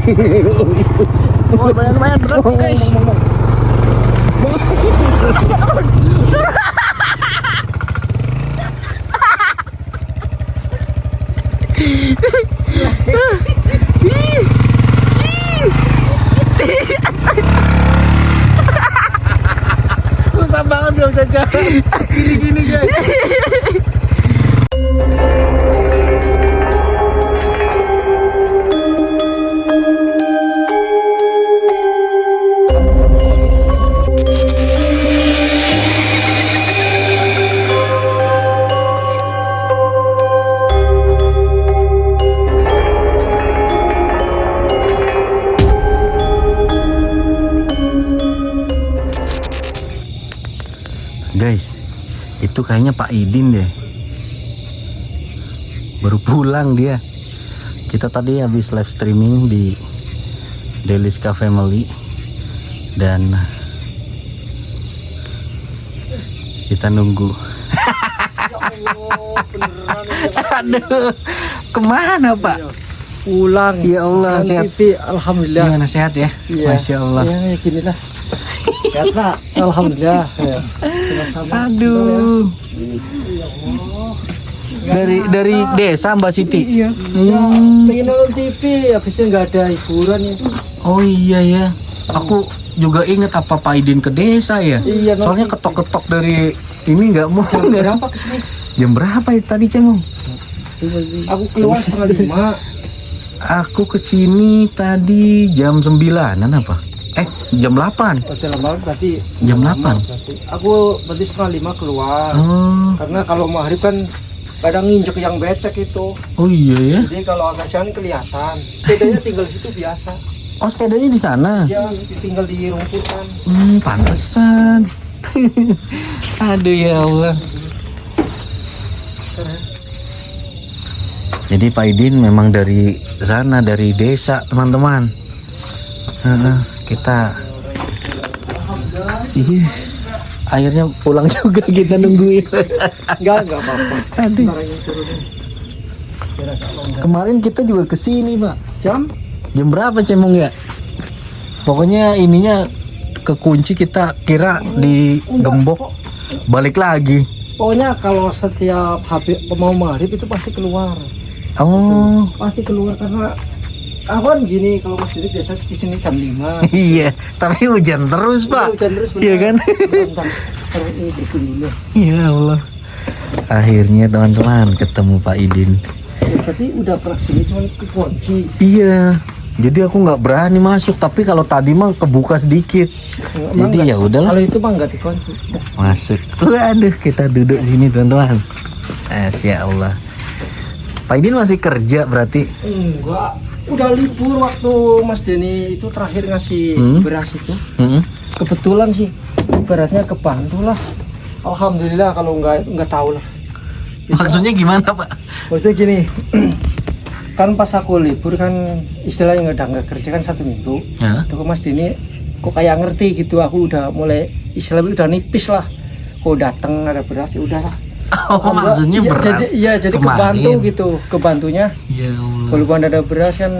Oh, lumayan berat guys. Susah banget gak bisa jalan. Gini guys. Guys, itu kayaknya Pak Idin deh. Baru pulang dia. Kita tadi habis live streaming di Deliska Family dan kita nunggu. Aduh, kemana Pak? Pulang. Ya Allah, sehat. TV, alhamdulillah. Gimana, sehat ya? Iya. Masya Allah. Ya gini lah. Sehat Pak, alhamdulillah. Ya. Aduh. Dari desa Mbak Siti. Iya. Pengen nonton TV, habisnya nggak ada hiburan itu. Oh iya ya. Aku juga inget apa Pak Idin ke desa ya. Iya. Soalnya ketok-ketok dari ini nggak mau. Jam berapa kesini? Jam berapa ya tadi Cemong? Aku keluar setengah 5. Aku kesini tadi jam 9-an apa? Jam 8. Oh, jam 8 berarti. Jam 8. Berarti. Aku berarti setengah 5 keluar. Oh. Karena kalau maghrib kan kadang nginjek yang becek itu. Oh iya ya. Jadi kalau agak siang kelihatan. Sepedanya tinggal di situ biasa. Oh, sepedanya di sana. Ya, tinggal di rumputan. Pantesan. Aduh ya Allah. Jadi Pak Idin memang dari sana, dari desa teman-teman. Kita iya, akhirnya pulang juga kita nungguin. Enggak apa-apa. Aduh. Kemarin kita juga kesini Pak. Jam berapa Cemong ya? Pokoknya ininya kekunci, kita kira digembok, balik lagi. pokoknya kalau setiap habis mau maghrib itu pasti keluar. Oh. Pasti keluar karena aku kan gini, kalau masjid biasa di sini jam 5. Iya, tapi hujan terus Pak. Hujan terus. Iya kan? Bentar, ini bersihin dulu. Ya Allah. Akhirnya teman-teman ketemu Pak Idin. Ya, berarti udah pernah sini cuma kekunci. Iya. Jadi aku nggak berani masuk, tapi kalau tadi mah kebuka sedikit. Jadi ya udahlah. Kalau itu mah nggak dikunci. Masuk. Waduh, kita duduk sini teman-teman. Masya Allah. Pak Idin masih kerja berarti? Enggak. Udah libur waktu Mas Denny itu terakhir ngasih beras itu. Kebetulan sih, beratnya kebantu lah. Alhamdulillah, kalau nggak tahu lah. Maksudnya gimana Pak? Maksudnya gini, kan pas aku libur kan istilahnya nggak kerja kan 1 minggu. Ya. Tuh Mas Denny kok kayak ngerti gitu, aku udah mulai istilahnya udah nipis lah. Kok datang ada beras ya udahlah. Oh, maksudnya beras. Jadi kemarin. kebantu gitu, kebantunya. Ya Allah. Walaupun ada beras kan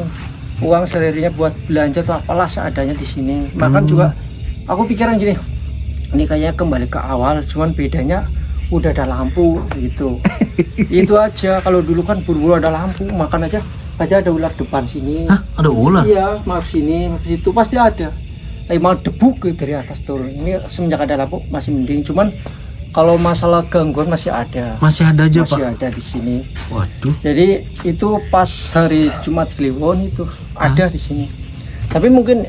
uang selerinya buat belanja tuh apalah seadanya di sini. Makan juga aku pikiran gini, ini kayaknya kembali ke awal, cuman bedanya udah ada lampu gitu. Itu aja. Kalau dulu kan buru-buru ada lampu, makan aja ada ular depan sini. Hah, ada ular? Iya, maaf sini, maaf situ pasti ada. Tapi mau debu ke dari atas turun. Ini semenjak ada lampu masih mending, cuman kalau masalah gangguan masih ada. Masih ada aja Masih Pak? ada di sini. Waduh. Jadi itu pas hari Jumat Kliwon itu ada di sini. Tapi mungkin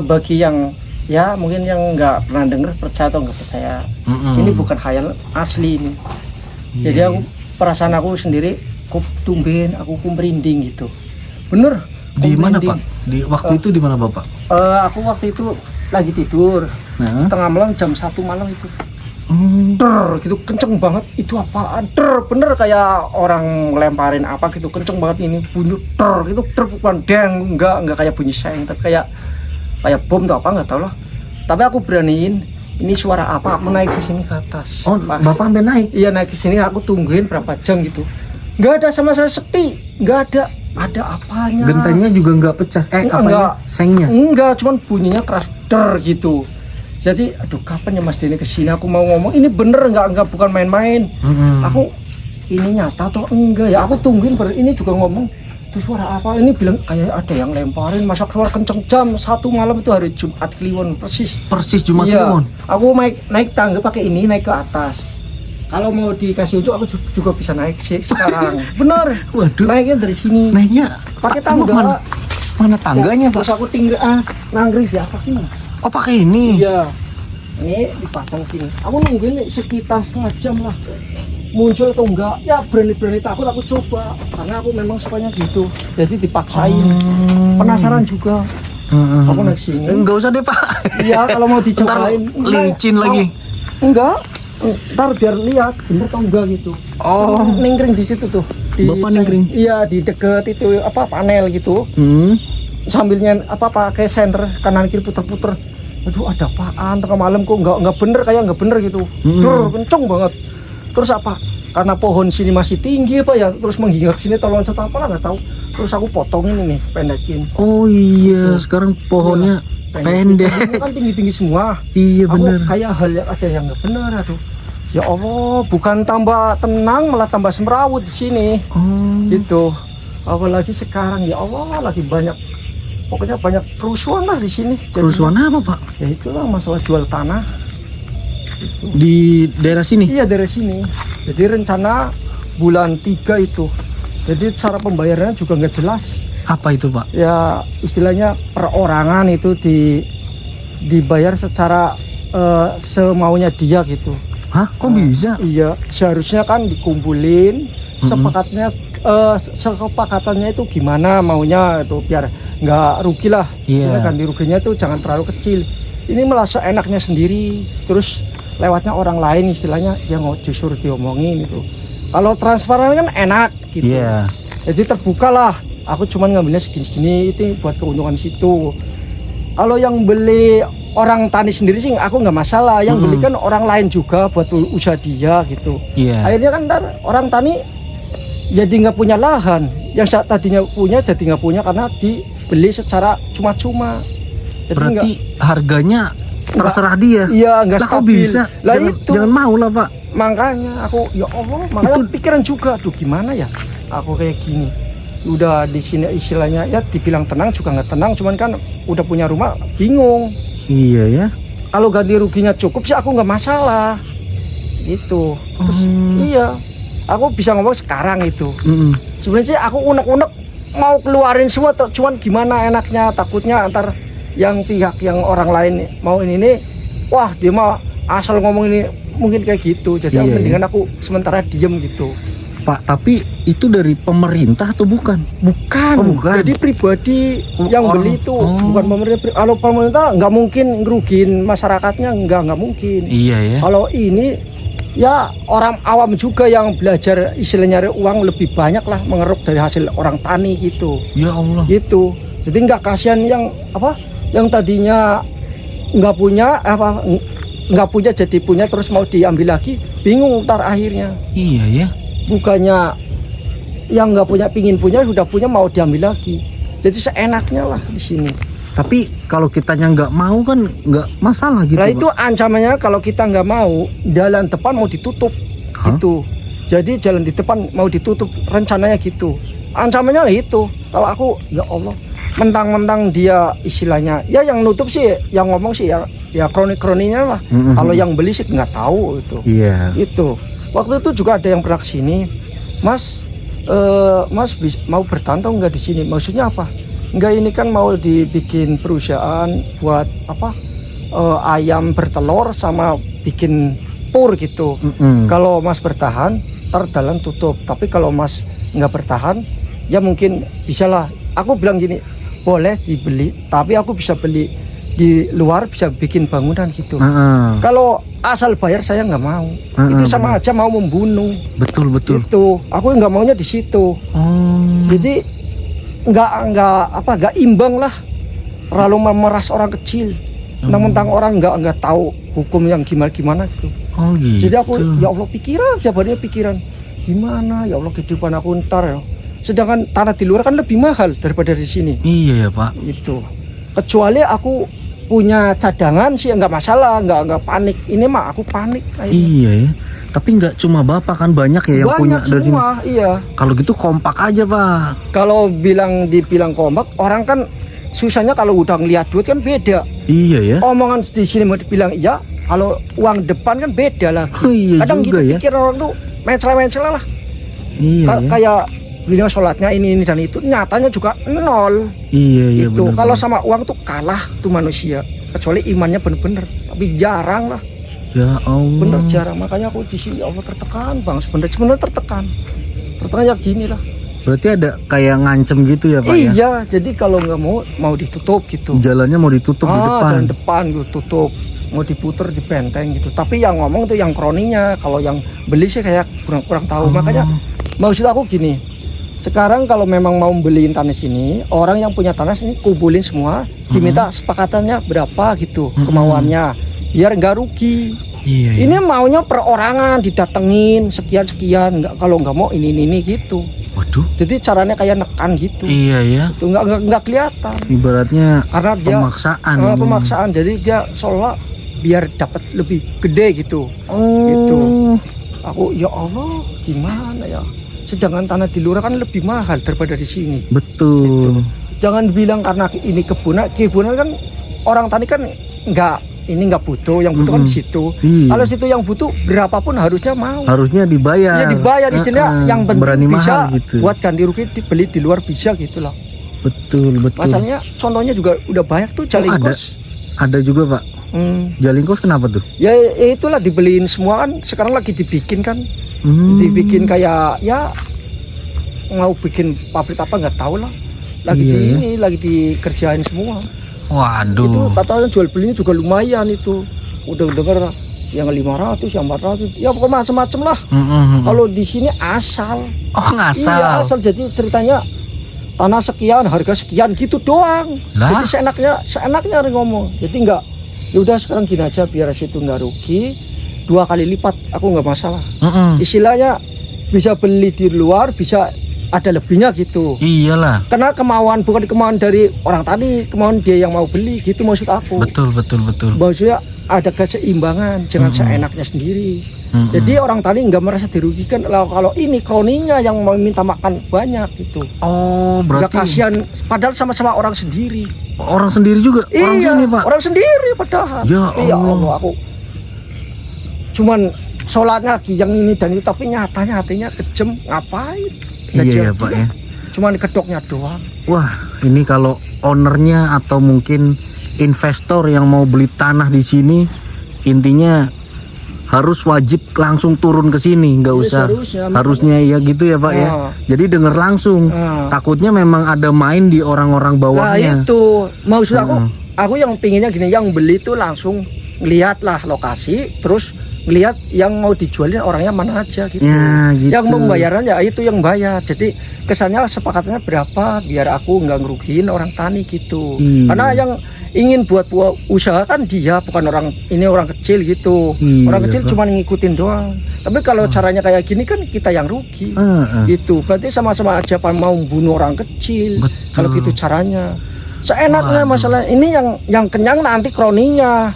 bagi yang ya mungkin yang nggak pernah dengar percaya atau nggak percaya, ini bukan khayal, asli ini. Jadi aku perasaan aku sendiri, aku tumben, aku merinding gitu. Bener. Di mana Pak? Di waktu itu di mana Bapak? Aku waktu itu lagi tidur, tengah malam jam 1 malam itu. Der gitu kenceng banget, itu apaan? Bener kayak orang lemparin apa gitu, kenceng banget ini bunyi gitu, bukan deng, enggak kayak bunyi seng, tapi kayak bom atau apa nggak tahu lah. Tapi aku beraniin, ini suara apa? Aku naik ke sini ke atas. Oh, Bapak sampai naik? Iya naik ke sini, aku tungguin berapa jam gitu. Nggak ada sama sekali, sepi, nggak ada. ada apanya. Gentengnya juga nggak pecah. Enggak. Sengnya. Enggak, cuman bunyinya keras der gitu. Jadi aduh kapan ya Mas Denny kesini, aku mau ngomong ini bener enggak bukan main-main. Aku ini nyata atau enggak ya, aku tungguin ini juga ngomong itu suara apa, ini bilang kayak ada yang lemparin, masa keluar kenceng jam 1 malam itu hari Jumat Kliwon persis Jumat Kliwon. Aku naik tangga pakai ini naik ke atas. Kalau mau dikasih unjuk aku juga bisa naik sih sekarang. Bener. Waduh. Naiknya dari sini. Naiknya pakai tangga. Mana tangganya, Pak? Terus aku tinggal nanggring di atas sini. Oh, pakai ini. Iya. Ini dipasang sini. Aku nungguin sekitar setengah jam lah. Muncul atau enggak? Ya berani-berani takut aku coba. Karena aku memang sukanya gitu. Jadi dipaksain. Penasaran juga. Aku naik sini. Enggak usah deh, Pak. Iya, kalau mau dicobain. Licin lagi. Enggak. Ntar biar lihat bener atau enggak gitu. Oh, ningkring di situ tuh. Bapak ningkring? Iya, di deket itu panel gitu. Sambilnya pakai senter kanan kiri puter-puter. Aduh, ada apaan tengah malam kok nggak bener gitu. Kenceng banget. Terus karena pohon sini masih tinggi ya, terus menghinggap sini atau loncat apalah nggak tahu. Terus aku potongin ini, pendekin. Oh iya, sekarang pohonnya pendek. Kan tinggi-tinggi semua. Iya bener. Kayak hal yang ada yang nggak bener aduh. Ya Allah, bukan tambah tenang malah tambah semrawut di sini. Gitu. Apalagi sekarang ya Allah lagi pokoknya banyak kerusuhan lah di sini. Kerusuhan apa, Pak? Ya itulah masalah jual tanah. Gitu. Di daerah sini? Iya, dari sini. Jadi rencana bulan 3 itu. Jadi cara pembayarannya juga nggak jelas. Apa itu, Pak? Ya istilahnya perorangan itu dibayar secara semaunya dia gitu. Hah? Kok bisa? Iya, seharusnya kan dikumpulin sepakatannya itu gimana maunya itu biar nggak rugi lah. Cuma ganti ruginya itu jangan terlalu kecil. Ini malah seenaknya sendiri. Terus lewatnya orang lain istilahnya dia justru diomongin itu. Kalau transparan kan enak gitu. Iya. Jadi terbuka lah. Aku cuman ngambilnya segini-segini itu buat keuntungan situ. Kalau yang beli orang tani sendiri sih aku nggak masalah. Yang beli kan orang lain juga buat usaha dia gitu. Akhirnya kan orang tani jadi nggak punya lahan. Yang tadinya punya jadi nggak punya karena dibeli secara cuma-cuma. Berarti harganya terserah dia. Iya, nggak stabil. Bisa? Lah itu. Jangan mau lah, Pak. Makanya aku ya Allah, makanya pikiran juga tuh gimana ya aku kayak gini. Udah di sini istilahnya ya dibilang tenang juga nggak tenang, cuman kan udah punya rumah bingung. Iya ya. Kalau ganti ruginya cukup sih aku nggak masalah. Itu. Terus iya, aku bisa ngomong sekarang itu. Sebenarnya sih aku unek-unek mau keluarin semua, cuman gimana enaknya, takutnya antar yang pihak yang orang lain mau ini wah dia mah asal ngomong ini mungkin kayak gitu. Jadi aku mendingan aku sementara diem gitu. Pak, tapi itu dari pemerintah atau bukan? Bukan. Oh, bukan. Jadi pribadi yang beli itu bukan pemerintah. Kalau pemerintah nggak mungkin ngerugiin masyarakatnya, nggak mungkin. Iya ya. Kalau ini ya orang awam juga yang belajar istilahnya nyari uang lebih banyak lah mengeruk dari hasil orang tani gitu. Ya Allah. Gitu. Jadi nggak kasihan yang tadinya nggak punya jadi punya terus mau diambil lagi, bingung ntar akhirnya. Iya ya. Bukannya yang nggak punya pingin punya sudah punya mau diambil lagi. Jadi seenaknya lah di sini. Tapi kalau kitanya nggak mau kan nggak masalah gitu. Nah itu ancamannya kalau kita nggak mau, jalan depan mau ditutup. Gitu. Jadi jalan di depan mau ditutup rencananya gitu. Ancamannya itu. Kalau aku ya Allah, mentang-mentang dia istilahnya ya yang nutup sih, yang ngomong sih ya kronik-kroninya lah. Kalau yang beli sih nggak tahu itu. Iya. Itu. Waktu itu juga ada yang pernah kesini, Mas mau bertahan atau nggak di sini? Maksudnya apa? Enggak, ini kan mau dibikin perusahaan buat ayam bertelur sama bikin pur gitu. Kalau Mas bertahan, ntar jalan tutup. Tapi kalau Mas nggak bertahan, ya mungkin bisa lah. Aku bilang gini, boleh dibeli, tapi aku bisa beli di luar, bisa bikin bangunan gitu. Kalau asal bayar saya nggak mau. Itu sama aja mau membunuh. Betul. Itu aku nggak maunya di situ. Jadi nggak imbang lah. Terlalu memeras orang kecil. Mentang orang nggak tahu hukum yang gimana gitu. Gitu. Jadi aku ya Allah pikiran gimana ya Allah kehidupan aku ntar ya. Sedangkan tanah di luar kan lebih mahal daripada di sini. Iya ya Pak. Itu. Kecuali aku punya cadangan sih nggak masalah, nggak panik. Ini mah aku panik. Kayaknya. Iya ya. Tapi nggak cuma Bapak kan, banyak ya yang punya Banyak dari sini. semua, iya. Kalau gitu kompak aja Pak. Kalau dibilang kompak, orang kan susahnya kalau udah ngeliat duit kan beda. Iya ya. Omongan di sini mau dibilang iya, kalau uang depan kan beda lah. Oh, iya Kadang juga gitu ya. pikir orang tuh mencela-mencela lah. Iya ya. Kayak beliau sholatnya ini dan itu, nyatanya juga nol. Iya iya. Itu bener, kalau bener. sama uang tuh kalah tuh manusia. Kecuali imannya bener-bener, tapi jarang lah. Ya Allah. Bener jarang, makanya aku di sini Allah tertekan bang, sebenarnya tertekan ya gini lah. Berarti ada kayak ngancem gitu ya Pak ya? Iya, jadi kalau nggak mau ditutup gitu. Jalannya mau ditutup di depan. Jalan depan gitu tutup, mau diputer di benteng gitu. Tapi yang ngomong tuh yang kroninya, kalau yang beli sih kayak kurang tahu. Makanya maksud aku gini, sekarang kalau memang mau beliin tanah sini, orang yang punya tanah sini kumpulin semua, diminta sepakatannya berapa gitu, kemauannya, biar nggak rugi. Iya, iya. Ini maunya perorangan, didatengin sekian, kalau nggak mau ini gitu. Waduh. Jadi caranya kayak nekan gitu. Iya ya. Itu nggak kelihatan. Ibaratnya Karena dia pemaksaan. pemaksaan. Jadi dia seolah biar dapat lebih gede gitu. Oh. Gitu. Aku ya Allah, gimana ya? Sedangkan tanah di luar kan lebih mahal daripada di sini. Betul. Jangan bilang karena ini kebunan kan orang tani kan nggak butuh, yang butuh kan di situ. Iya. Kalau situ yang butuh berapapun harusnya mau. Harusnya dibayar. Ya dibayar istilahnya, yang penting berani bisa mahal gitu. buat ganti rugi dibeli di luar bisa gitu loh. Betul. Masalahnya contohnya juga udah banyak tuh Jalingkos. Ada juga Pak. Jalingkos kenapa tuh? Ya itulah dibeliin semua kan, sekarang lagi dibikin kan. Dibikin kayak ya mau bikin pabrik apa nggak tahu lah. Lagi dikerjain semua. Waduh. Itu katanya jual belinya juga lumayan itu. Udah denger yang 500, yang 400, ya pokoknya macam-macam lah. Kalau di sini asal. Oh ngasal. Iya asal, jadi ceritanya tanah sekian, harga sekian gitu doang. Lah? Jadi seenaknya ngomong. Jadi enggak, ya udah sekarang gini aja biar situ nggak rugi, 2 kali lipat aku nggak masalah. Istilahnya bisa beli di luar, bisa ada lebihnya gitu. Iyalah. Karena bukan kemauan dari orang tadi, kemauan dia yang mau beli gitu maksud aku. Betul. Maksudnya ada keseimbangan, jangan seenaknya sendiri. Jadi orang tani nggak merasa dirugikan. Kalau ini kroninya yang mau minta makan banyak gitu. Oh berarti. Nggak kasihan, padahal sama-sama orang sendiri. Orang sendiri juga. Orang Iya, sini Pak. orang sendiri padahal. Ya Allah. Aku cuman sholatnya yang ini dan itu, tapi nyatanya hatinya kejem, ngapain? Iya ya Pak ya. Cuman kedoknya doang. Wah ini kalau ownernya atau mungkin investor yang mau beli tanah di sini, intinya harus wajib langsung turun ke sini, nggak usah. Harusnya ya gitu ya Pak ya. Jadi denger langsung. Takutnya memang ada main di orang-orang bawahnya. Nah itu maksud aku yang pinginnya gini, yang beli tuh langsung lihatlah lokasi, terus lihat yang mau dijualin orangnya mana aja gitu. Ya, gitu. Yang membayarnya ya itu yang bayar. Jadi kesannya sepakatannya berapa biar aku nggak ngerugiin orang tani gitu. Karena yang ingin buat usaha kan dia, bukan orang kecil gitu. Orang kecil cuma ngikutin doang. Tapi kalau caranya kayak gini kan kita yang rugi. Gitu. Berarti sama-sama aja mau bunuh orang kecil. Betul. Kalau gitu caranya. Seenaknya masalah ini yang kenyang nanti kroninya.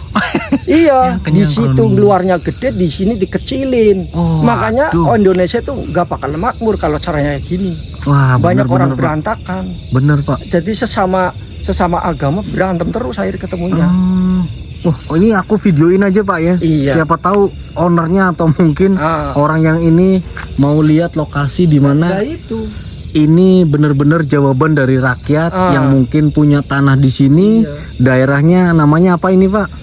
Iya, di situ luarnya gede, di sini dikecilin. Makanya Indonesia itu nggak bakal makmur kalau caranya kayak gini. Wah, banyak orang Pak. berantakan. Bener Pak. Jadi sesama agama berantem terus akhir ketemunya. Oh ini aku videoin aja Pak ya. Iya. Siapa tahu ownernya atau mungkin orang yang ini mau lihat lokasi di mana. Nah, itu. Ini bener-bener jawaban dari rakyat yang mungkin punya tanah di sini. Daerahnya namanya apa ini Pak?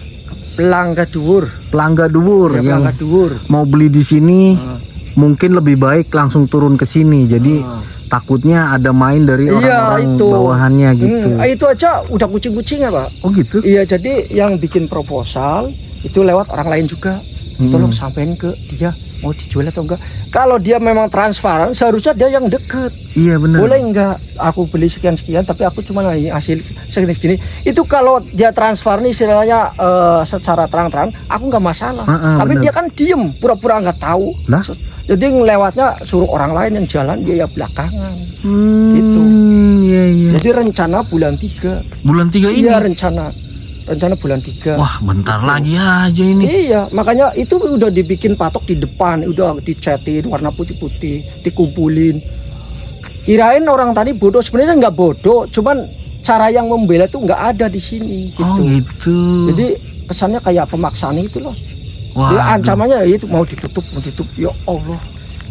Pelangga Dhuwur. Pelangga Dhuwur Ya, yang Pelangga Dhuwur. mau beli di sini mungkin lebih baik langsung turun ke sini. Jadi takutnya ada main dari orang-orang bawahannya gitu. Itu aja udah kucing-kucingnya Pak. Oh gitu? Iya, jadi yang bikin proposal itu lewat orang lain juga. Tolong sampein ke dia mau dijual atau enggak. Kalau dia memang transparan, seharusnya dia yang deket. Iya benar. Boleh enggak aku beli sekian-sekian tapi aku cuma hasil segini-segini. Itu kalau dia transparan istilahnya secara terang-terang, aku nggak masalah. Tapi bener. dia kan diem, pura-pura nggak tahu. Nah? Jadi ngelewatnya suruh orang lain yang jalan, dia ya belakangan. Gitu. Iya, iya. Jadi rencana bulan 3. Bulan 3 ini? Iya, rencana bulan 3. Wah, bentar lagi aja ini. Iya, makanya itu udah dibikin patok di depan, udah dicetin warna putih-putih, dikumpulin. Kirain orang tadi bodoh, sebenarnya nggak bodoh, cuman cara yang membela tuh nggak ada di sini. Gitu. Oh gitu. Jadi kesannya kayak pemaksaan itu loh. Wah, Dia ancamannya itu mau ditutup. Ya Allah,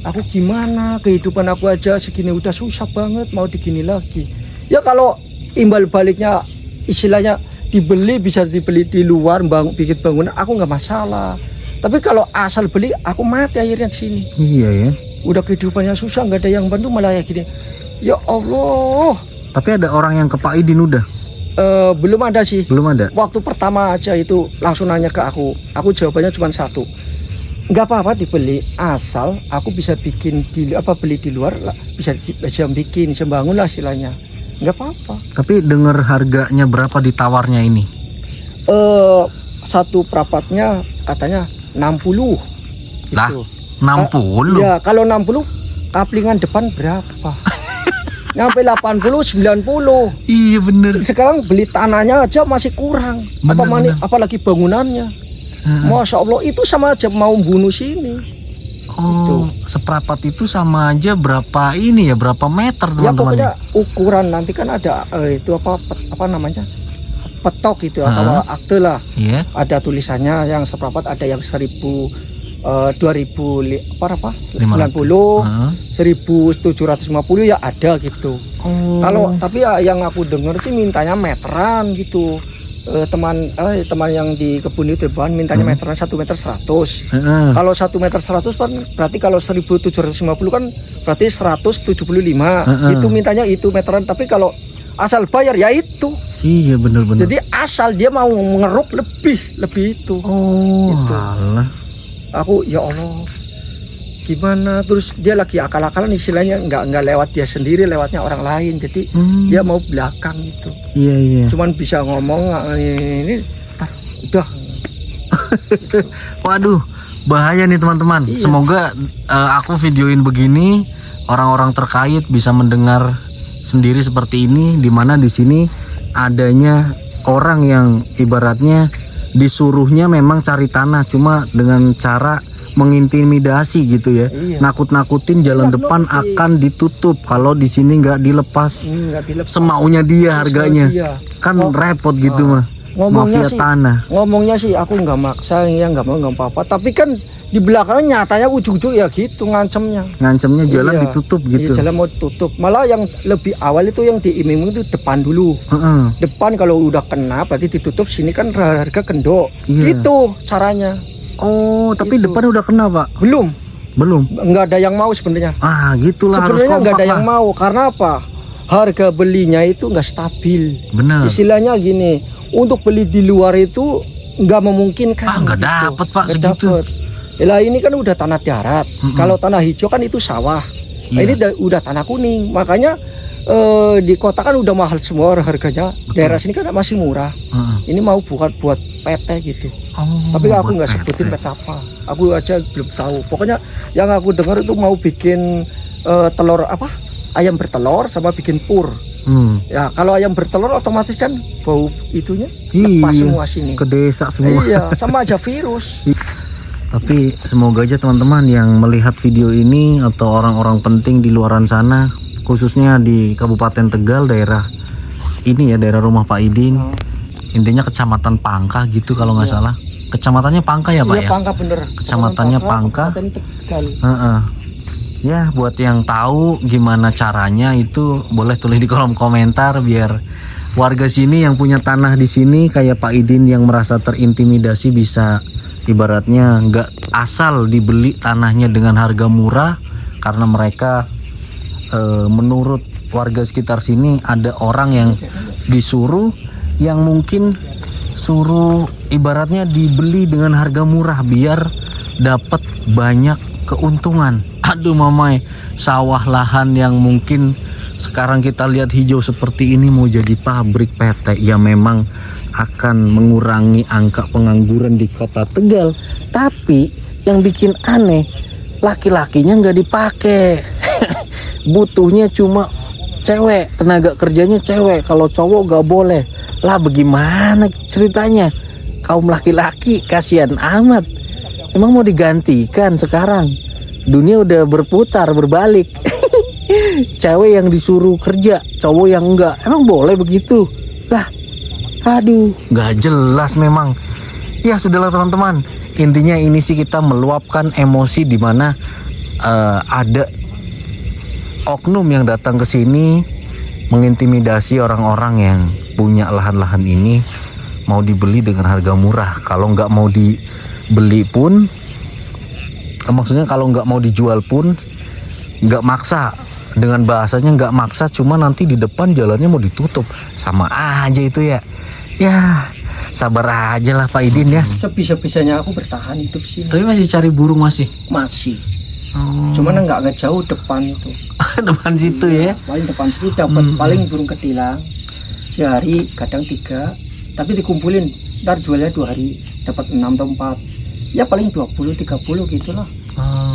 aku gimana? Kehidupan aku aja segini udah susah banget, mau digini lagi. Ya kalau imbal baliknya istilahnya dibeli, bisa dibeli di luar, bikin bangunan, aku nggak masalah. Tapi kalau asal beli, aku mati akhirnya di sini. Iya ya. Udah kehidupannya susah, nggak ada yang bantu, malah ya gini. Ya Allah. Tapi ada orang yang ke Pak Idin udah? Belum ada sih. Belum ada. Waktu pertama aja itu langsung nanya ke aku jawabannya cuma satu, nggak apa-apa dibeli, asal aku bisa bikin beli di luar lah, bisa bikin, bisa bangun lah istilahnya, nggak apa-apa. Tapi dengar harganya berapa ditawarnya ini? Satu perapatnya katanya 60 Lah, gitu. 60? Ya kalau 60 kaplingan depan berapa? Nyampe 80, 90. Iya bener. Sekarang beli tanahnya aja masih kurang. Bener. Apalagi bangunannya. Masya Allah, itu sama aja mau bunuh sini. Oh, seperapat itu sama aja berapa ini ya, berapa meter Ya teman-teman? pokoknya ukuran nanti kan ada itu apa namanya, petok itu atau akte lah. Iya. Ada tulisannya yang seperapat, ada yang 2000 90, 1750 ya ada gitu. Kalau tapi ya yang aku dengar sih mintanya meteran gitu. Teman yang di kebun itu bahan mintanya meteran 1 meter 100. Kalau 1 meter 100 kan berarti kalau 1750 kan berarti 175. Itu mintanya itu meteran, tapi kalau asal bayar ya itu. Iya bener-bener. Jadi asal dia mau mengeruk lebih itu. Oh gitu. alah. Aku ya Allah, gimana? Terus dia lagi akal-akalan, istilahnya nggak lewat dia sendiri, lewatnya orang lain. Jadi dia mau belakang itu. Iya. Cuman bisa ngomong ini, udah. Waduh, bahaya nih teman-teman. Iya. Semoga aku videoin begini orang-orang terkait bisa mendengar sendiri seperti ini, dimana di sini adanya orang yang ibaratnya disuruhnya memang cari tanah, cuma dengan cara mengintimidasi gitu ya. Iya. Nakut-nakutin jalan depan akan ditutup kalau di sini nggak dilepas. Semaunya dia harganya. Kan repot gitu mah. Mafia tanah. Ngomongnya sih aku nggak maksa, ya nggak mau nggak apa-apa. Tapi kan di belakangnya nyatanya ujung-ujung ya gitu ngancemnya. Ngancemnya jalan ditutup gitu. Iya, jalan mau tutup. Malah yang lebih awal itu yang diiming itu depan dulu. Depan kalau udah kena berarti ditutup, sini kan harga kendor. Iya. Gitu caranya. Oh, tapi Gitu. depan udah kena, Pak? Belum. Nggak ada yang mau sebenarnya. Ah, gitulah harus Sebenarnya nggak kompak ada yang lah. mau. Karena apa? Harga belinya itu nggak stabil. Benar. Istilahnya gini, untuk beli di luar itu nggak memungkinkan. Nggak dapet, Pak, Nggak segitu. dapet. Lah ini kan udah tanah darat. Kalau tanah hijau kan itu sawah. Nah, Iya. ini udah tanah kuning. Makanya di kota kan udah mahal semua harganya. Daerah sini kan masih murah. Ini mau buat PT gitu. Tapi aku nggak sebutin PT apa. Aku aja belum tahu. Pokoknya yang aku dengar itu mau bikin telur apa? Ayam bertelur sama bikin pur. Ya kalau ayam bertelur otomatis kan bau itunya lepas semua sini. Ke desa semua. Iya, sama aja virus. Tapi semoga aja teman-teman yang melihat video ini atau orang-orang penting di luaran sana, khususnya di Kabupaten Tegal, daerah ini ya, daerah rumah Pak Idin. Intinya Kecamatan Pangka gitu kalau nggak salah. Kecamatannya Pangka ya, Pak Iya, ya? Pangka bener. Kecamatannya Pangka. Kabupaten Tegal. Ya, buat yang tahu gimana caranya itu boleh tulis di kolom komentar biar warga sini yang punya tanah di sini kayak Pak Idin yang merasa terintimidasi bisa ibaratnya nggak asal dibeli tanahnya dengan harga murah, karena mereka menurut warga sekitar sini ada orang yang disuruh yang mungkin suruh ibaratnya dibeli dengan harga murah biar dapat banyak keuntungan. Aduh mamai, sawah lahan yang mungkin sekarang kita lihat hijau seperti ini mau jadi pabrik PT ya memang akan mengurangi angka pengangguran di kota Tegal. Tapi yang bikin aneh, laki-lakinya nggak dipakai. Butuhnya cuma cewek, tenaga kerjanya cewek. Kalau cowok nggak boleh. Lah bagaimana ceritanya? Kaum laki-laki kasihan amat. Emang mau digantikan sekarang? Dunia udah berputar, berbalik. Cewek yang disuruh kerja, cowok yang enggak. Emang boleh begitu? Lah, aduh, nggak jelas memang. Ya sudahlah teman-teman. Intinya ini sih kita meluapkan emosi di mana ada oknum yang datang ke sini mengintimidasi orang-orang yang punya lahan-lahan ini mau dibeli dengan harga murah. Kalau nggak mau dibeli pun, maksudnya kalau nggak mau dijual pun nggak maksa. Dengan bahasanya nggak maksa, cuma nanti di depan jalannya mau ditutup. Sama aja itu ya. Ya sabar aja lah Pak Idin ya. Sebisa-bisanya aku bertahan hidup sini. Tapi masih cari burung masih? Masih. Cuman nggak jauh depan itu. Depan situ ya? Paling depan situ dapat paling burung ketilang. Sehari kadang 3. Tapi dikumpulin. Ntar jualnya 2 hari dapat 6 atau 4. Ya paling 20-30 gitulah.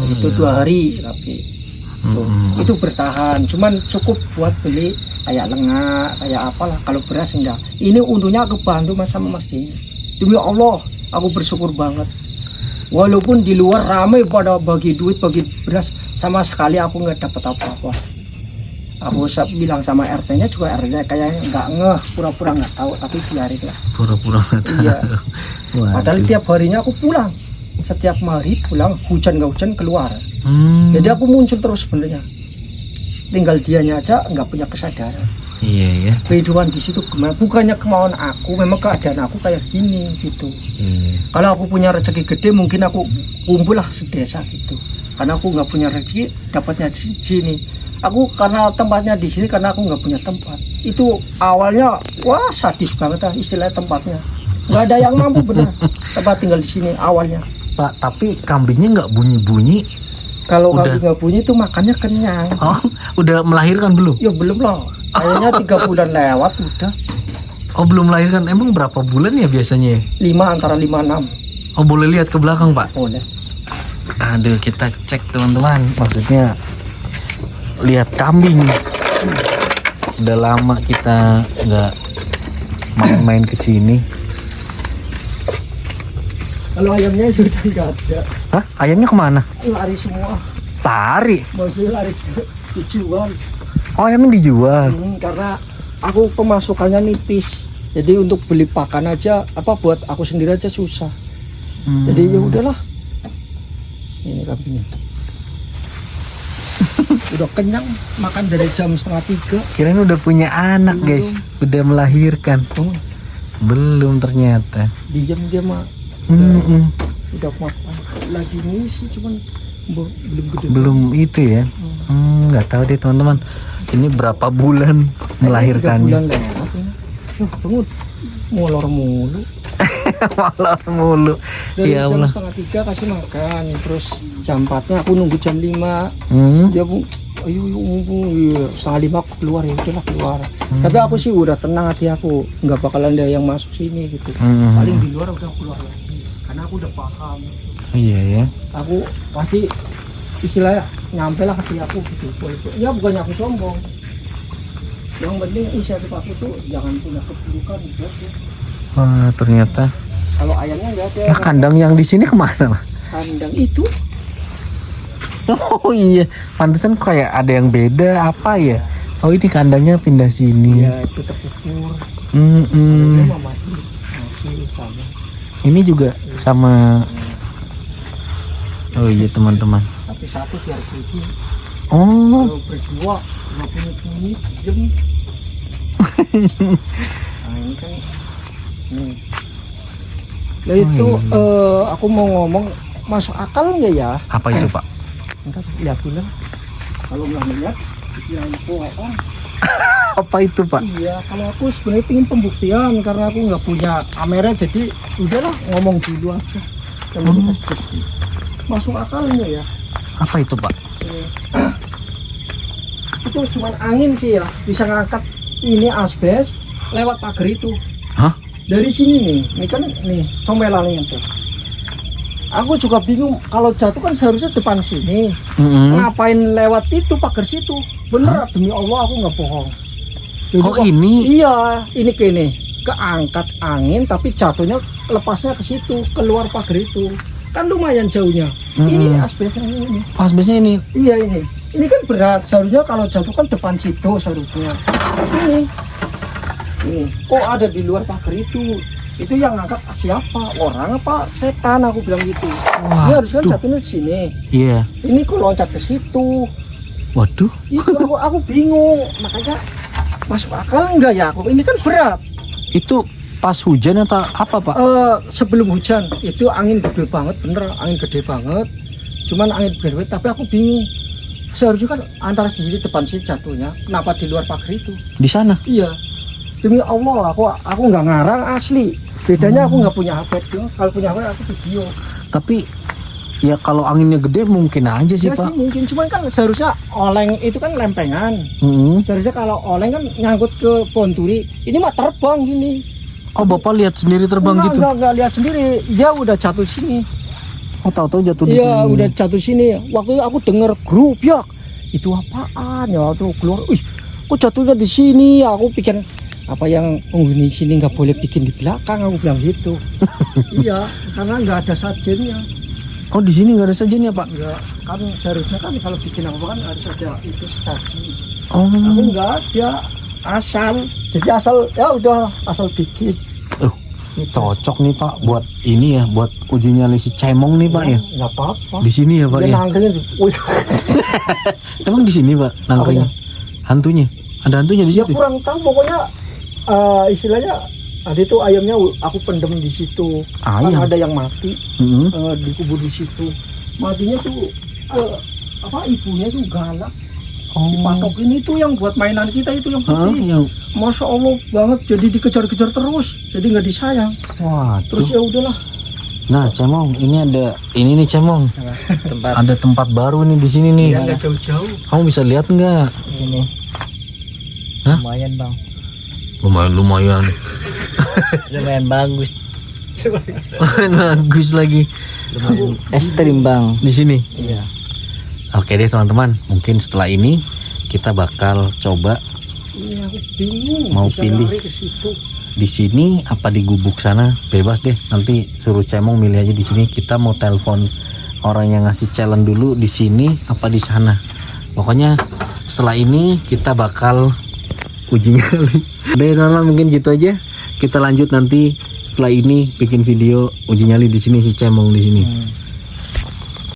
Itu 2 hari tapi. Tuh, itu bertahan, cuman cukup buat beli kayak lengah, kayak apalah. Kalau beras enggak. Ini untungnya aku bantu mas sama Mas Dini. Demi Allah, aku bersyukur banget. Walaupun di luar ramai pada bagi duit, bagi beras, sama sekali aku nggak dapat apa-apa. Aku bilang sama RT-nya juga, RT-nya kayaknya nggak ngeh, pura-pura nggak tahu, tapi biarin lah. Pura-pura nggak tahu. Iya. Padahal tiap harinya aku pulang. Setiap hari pulang, hujan nggak hujan keluar. Jadi aku muncul terus sebenarnya. Tinggal dianya aja nggak punya kesadaran. Iya ya. Kehidupan di situ gimana? Bukannya kemauan aku, memang keadaan aku kayak gini gitu. Kalau aku punya rezeki gede, mungkin aku kumpul lah sedesa gitu. Karena aku nggak punya rezeki, dapatnya di sini. Aku karena tempatnya di sini, karena aku nggak punya tempat. Itu awalnya wah sadis banget lah istilahnya tempatnya. Nggak ada yang mampu benar. Tempat tinggal di sini awalnya. Pak, tapi kambingnya nggak bunyi-bunyi. Kalau kambing nggak bunyi itu makannya kenyang. Oh, udah melahirkan belum? Ya belum lah. Kayaknya 3 bulan lewat udah. Oh, belum melahirkan. Emang berapa bulan ya biasanya? 5 antara 5-6. Oh, boleh lihat ke belakang Pak? Boleh. Aduh, kita cek teman-teman. Maksudnya lihat kambing. Udah lama kita nggak main-main ke sini. Kalau ayamnya sudah nggak ada. Hah? Ayamnya kemana? Lari semua. Lari? Maksudnya lari dijual. Oh, ayamnya dijual? Karena aku pemasukannya nipis. Jadi untuk beli pakan aja, apa buat aku sendiri aja susah. Jadi ya udahlah. Ini kambingnya. Udah kenyang, makan dari jam 2:30. Kirain udah punya anak guys, udah melahirkan. Belum ternyata. Diam dia mah. Udah makan lagi ngisi, cuman belum gede. Belum itu ya. Nggak tahu deh teman-teman. Ini berapa bulan melahirkannya? 3 bulan lewat ini. Tunggu, molor mulu. Molor mulu. Dari Ya jam Allah. 2:30 kasih makan, terus jam 4-nya aku nunggu jam 5. Dia pun ayo 4:30 aku keluar, ya udahlah keluar. Tapi aku sih udah tenang hati aku, nggak bakalan ada yang masuk sini gitu. Paling di luar udah keluar lagi, karena aku udah paham. Iya ya. Aku pasti istilahnya nyampe lah hati aku gitu. Ya bukannya aku sombong. Yang penting inisiatif aku tuh jangan punya keburukan gitu aja. Wah, ternyata. Kalau ayamnya nggak ada. Nah, kandang yang di sini kemana? Kandang itu. Oh iya, pantesan kayak ada yang beda apa ya? Oh ini kandangnya pindah sini. Ya itu terpukul. Masih sama. Ini juga sama. Oh iya teman-teman. Tapi satu biar pergi. Oh. Kalau berdua 20 menit jam. Nah ini kan. Ya itu aku mau ngomong masuk akal nggak ya? Apa itu Pak? Entar lihat dulu. Kalau nggak lihat, dikirain bohong. Apa itu Pak? Iya, kalau aku sebenarnya pengen pembuktian karena aku nggak punya kamera, jadi udahlah ngomong dulu aja. Kalau masuk akal nggak ya? Apa itu Pak? Itu cuma angin sih ya, bisa ngangkat ini asbes lewat pagar itu. Hah? Dari sini nih, ini kan nih comelannya tuh. Aku juga bingung, kalau jatuh kan seharusnya depan sini. Ngapain lewat itu pagar situ? Bener, demi Allah aku nggak bohong. Jadi Oh ini iya, ini gini, keangkat angin tapi jatuhnya lepasnya ke situ, keluar pagar itu. Kan lumayan jauhnya. Ini asbesnya ini. asbesnya ini. Iya ini. Ini kan berat, seharusnya kalau jatuh kan depan situ seharusnya. Ini. Ini. Kok ada di luar pagar itu? Itu yang ngangkat siapa? Orang apa setan? Aku bilang gitu. Ini harusnya kan jatuhnya di sini. Iya. Ini kok loncat ke situ. Waduh. Itu aku bingung. Makanya masuk akal enggak ya aku? Ini kan berat. Itu pas hujan atau apa Pak? Sebelum hujan itu angin gede banget, bener angin gede banget. Cuman angin gede banget, tapi aku bingung. Seharusnya kan antara di sini depan sini jatuhnya. Kenapa di luar pagar itu? Di sana. Iya. Demi Allah aku nggak ngarang asli. Bedanya aku nggak punya HP tuh. Kalau punya HP aku video. Tapi ya kalau anginnya gede mungkin aja sih Ya Pak. sih mungkin, cuman kan seharusnya oleng itu kan lempengan. Seharusnya kalau oleng kan nyangkut ke pohon turi. Ini mah terbang gini. Oh Bapak lihat sendiri terbang gitu? Enggak lihat sendiri. Ya udah jatuh sini. Oh tahu-tahu jatuh di Iya sini. udah jatuh sini. Waktu itu aku denger grup ya. Itu apaan ya? Tuh keluar. Wih, kok jatuhnya di sini? Aku pikir apa yang penghuni sini nggak boleh bikin di belakang, aku bilang gitu. Iya, karena nggak ada sajennya. Oh di sini nggak ada sajennya Pak? Enggak, kan seharusnya kan kalau bikin apa kan harus ada itu saji. Oh. Aku nggak ada, asal. Jadi asal ya udah asal bikin. Cocok nih Pak buat ini ya, buat uji nyali si cemong nih Pak ya. Nggak apa-apa. Di sini ya Pak Dia ya. nangkringnya di. Wih, Emang di sini Pak nangkringnya? Hantunya? Ada hantunya di ya situ? kurang tahu pokoknya istilahnya ada itu ayamnya aku pendem di situ. Ayam? Kan ada yang mati. Dikubur di situ. Matinya tuh apa ibunya tuh galak. Dipatokin itu yang buat mainan kita itu yang putih. Yang... Masya Allah banget, jadi dikejar-kejar terus, jadi nggak disayang. Wah, Terus ya udahlah. Nah cemong, ini ada ini nih cemong. Ada tempat baru nih di sini nih. Ya nggak jauh-jauh. Kamu bisa lihat nggak? Di sini. Hah? Lumayan bang. Lumayan. Lumayan bagus. Bagus lagi. Lumayan ekstrim bang. Di sini. Iya. Oke deh teman-teman, mungkin setelah ini kita bakal coba Iya, aku bingung. Mau bisa pilih. lari ke situ. di sini apa di gubuk sana, bebas deh. Nanti suruh cemong milih aja di sini. Kita mau telepon orang yang ngasih challenge dulu di sini apa di sana. Pokoknya setelah ini kita bakal uji nyali. Deh teman-teman, mungkin gitu aja. Kita lanjut nanti setelah ini bikin video uji nyali di sini si cemong di sini.